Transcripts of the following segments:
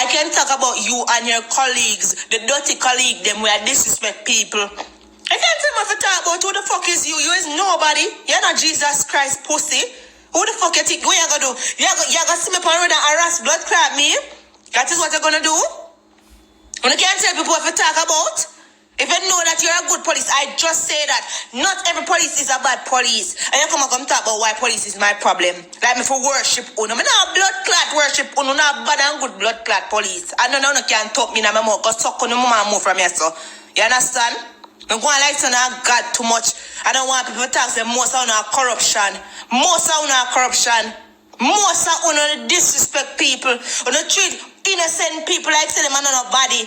I can talk about you and your colleagues, the dirty colleague, them where disrespect people. I can't tell me if I talk about who the fuck is you. You is nobody. You're not Jesus Christ pussy. Who the fuck you think? What you gonna do? You gonna see me on the road and harass blood clot me? That is what you're gonna do? You can't tell people if you talk about. If you know that you're a good police, I just say that not every police is a bad police. And you come talk about why police is my problem. Like me for worship uno. Me not blood clot worship uno, not bad and good blood clot police. I know no can talk me in my mouth because suck on mama move from here, so. You understand? I'm going like to not God too much. I don't want people to talk say most of our corruption. Most of our corruption. Most of our disrespect people. On treat innocent people like say them are nobody.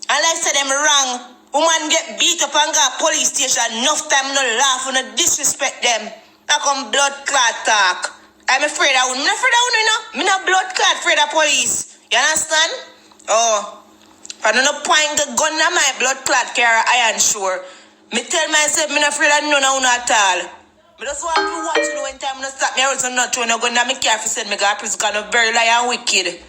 And like say them wrong. Woman get beat up and go police station. Enough time no laugh and no disrespect them. I come blood clot talk. I'm afraid of you. I'm not afraid of you, you know. I'm not blood clot afraid of police. You understand? Oh. I don't know point the gun on my blood clot carry iron sure. Me tell myself I'm not afraid of none of you at all. I just want to watch you when time to stop me out and not throwing a gun on me car for send me go to prison because I'm very liar and wicked.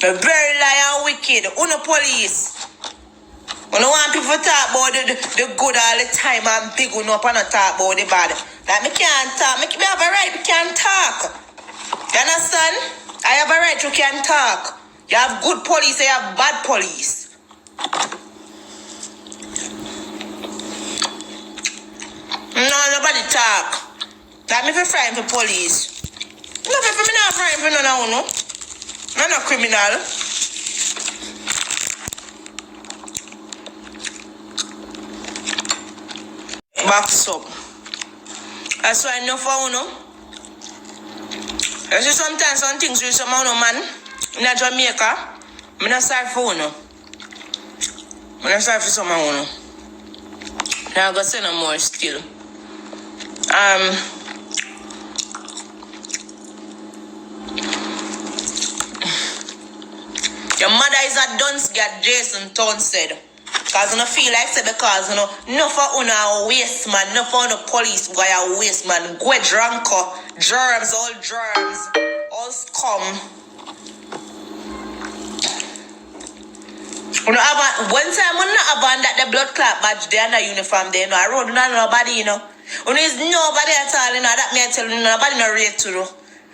A very liar and wicked. Uno police. I don't want people to talk about the good all the time and big uno up and not talk about the bad. Like me can't talk. Me have a right, me can't talk. You understand? I have a right to can talk. You have good police, you have bad police. No, nobody talk. Like me for frightened for police. No, for me not frightened for none of you. I'm not a criminal. Backs up. That's why I know for you know. You see sometimes some things with some man in Jamaica, I'm not sorry for you. I'm not sorry for someone you know. Now I'm going to say no more still. Your mother is a dunce get Jason Town said. Because you don't feel like say because you know no for una a waste man, no for una police guy a waste man. Go drunk, germs, all scum. Una have one time when not have that the blood clot badge they under uniform there, you know. I road not nobody, you know. Una is nobody at all, you know, that me I tell you nobody no rate to do.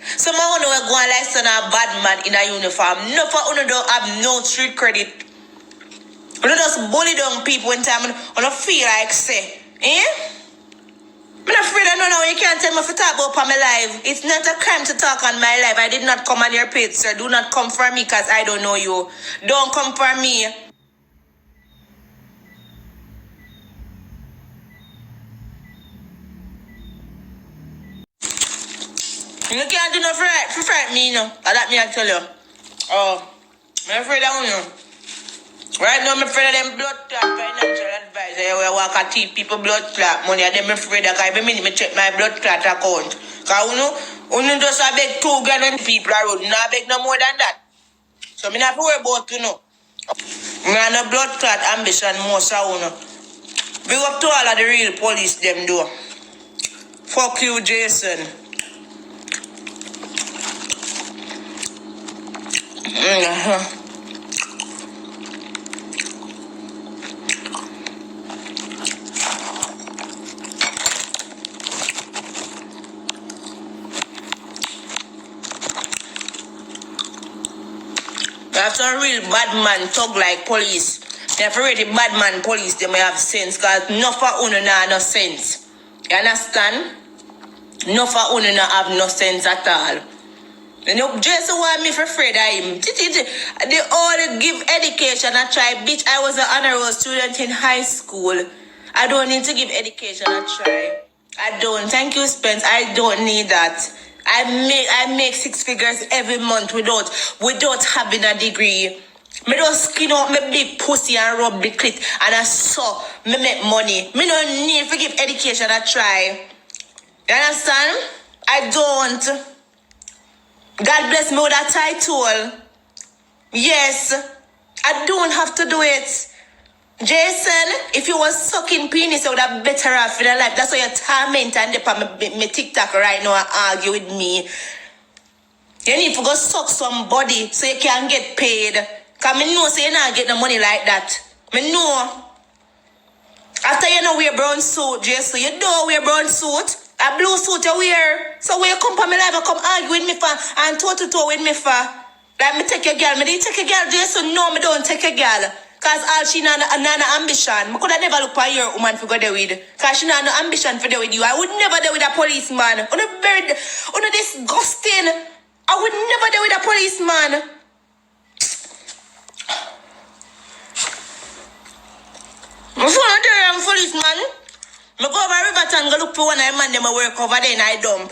Some of you go on like son a bad man in a uniform. No for you don't have no street credit. You just bully down people when time you feel like say, eh? I'm not afraid of no, you can't tell me to talk about my life. It's not a crime to talk on my life. I did not come on your page, sir. Do not come for me because I don't know you. Don't come for me. You can't do no fright me, you know. That me I tell you. Oh, I'm afraid of you. Right now, I'm afraid of them blood clot financial advisor. I walk and teach people blood clot money. And them afraid that every minute I check my blood clot account. Because you just a beg $2 grand people around. You not beg no more than that. So I'm not worried about you know. I have no blood clot ambition most of you. Big up to all of the real police them do. Fuck you, Jason. That's a real bad man talk like police. They have already bad man police, they may have sense because no for uno no sense. You understand? No for uno no have no sense at all. You know, just want me for afraid of him. They all give education a try. Bitch, I was an honor roll student in high school. I don't need to give education a try. I don't. Thank you, Spence. I don't need that. I make 6 figures every month without having a degree. Me don't skin out my big pussy and rub the clit and I saw me make money. Me don't need to give education a try. You understand? I don't. God bless me with a title. Yes. I don't have to do it. Jason, if you was sucking penis, I would have better off in your life. That's why you're torment and dip on me TikTok right now and argue with me. You need to go suck somebody so you can get paid. Because me know so you not get the money like that. Me know. After you know wear brown suit, Jason, you don't wear brown suit. A blue suit you wear. So when you come for me life, you come argue with me for and toe-to-toe with me for. Like me take a girl. Me didn't take a girl, Jason. No, me don't take a girl. Because all she not ambition. I could have never look for your woman to go there with. Because she not no ambition for there with you. I would never there with a policeman. You're disgusting. I would never there with a policeman. I'm a policeman. I go over Riverton go look for one of them man them work over there and I dump.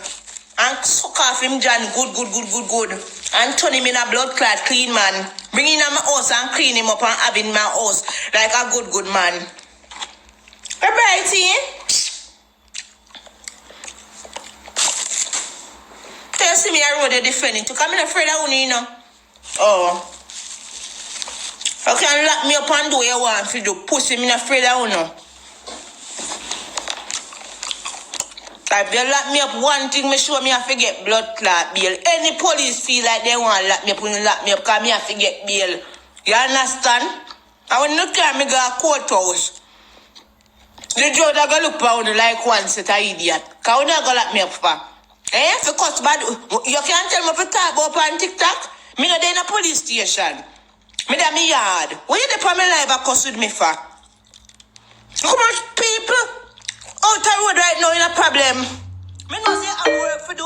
And suck off him John good. And turn him in a blood clot clean man. Bring him in my house and clean him up and have him in my house like a good man. Alright, tell see me I road they defending to come in afraid of you know. Oh. You can lock me up and do what you want to do. Pussy me afraid of you know. If you lock me up, one thing me show me have to get blood clot bail. Any police feel like they want to lock me up, when you lock me up, because me have to get bail. You understand? And when you carry me go to courthouse, the judge are going to look around like one set of idiot. Because when you go lock me up for? If you cut bad, you can't tell me to talk about on TikTok. Me not there in a police station. Me there in my yard. What you there for me live and cuss with me for? How much people out the road right now in a problem? Me know say I work for do.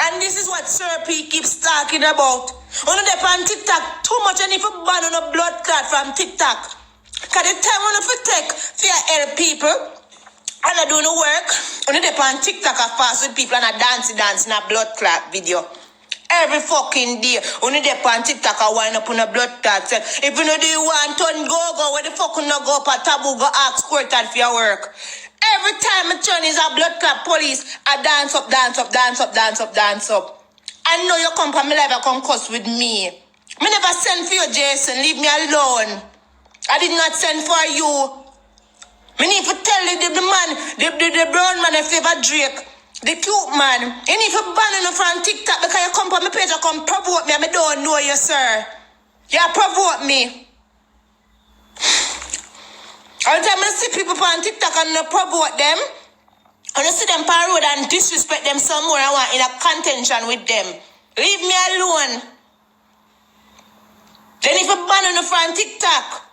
And this is what Sir P keeps talking about. When you there on TikTok, too much and if you ban on a blood clot from TikTok. Because the time when you take for help people and I do no work, when you there on TikTok I fast with people and I dance in a blood clot video. Every fucking day, when you there on TikTok, I wind up on a blood clot. If you know do you want to go, where the fuck you not go up a taboo, go ask quarter for your work. Every time I turn is a blood clot police, I dance up. I know you come from my life, you come cuss with me. Me never send for you, Jason. Leave me alone. I did not send for you. Me need to tell you the man, the brown man, if ever Drake. The cute man, you need to ban you from TikTok because you come on my page, you come provoke me and I don't know you, sir. You provoke me. All the time I see people on TikTok and I provoke them, and I see them on road and disrespect them somewhere, I want in a contention with them. Leave me alone. Then if you ban you from TikTok,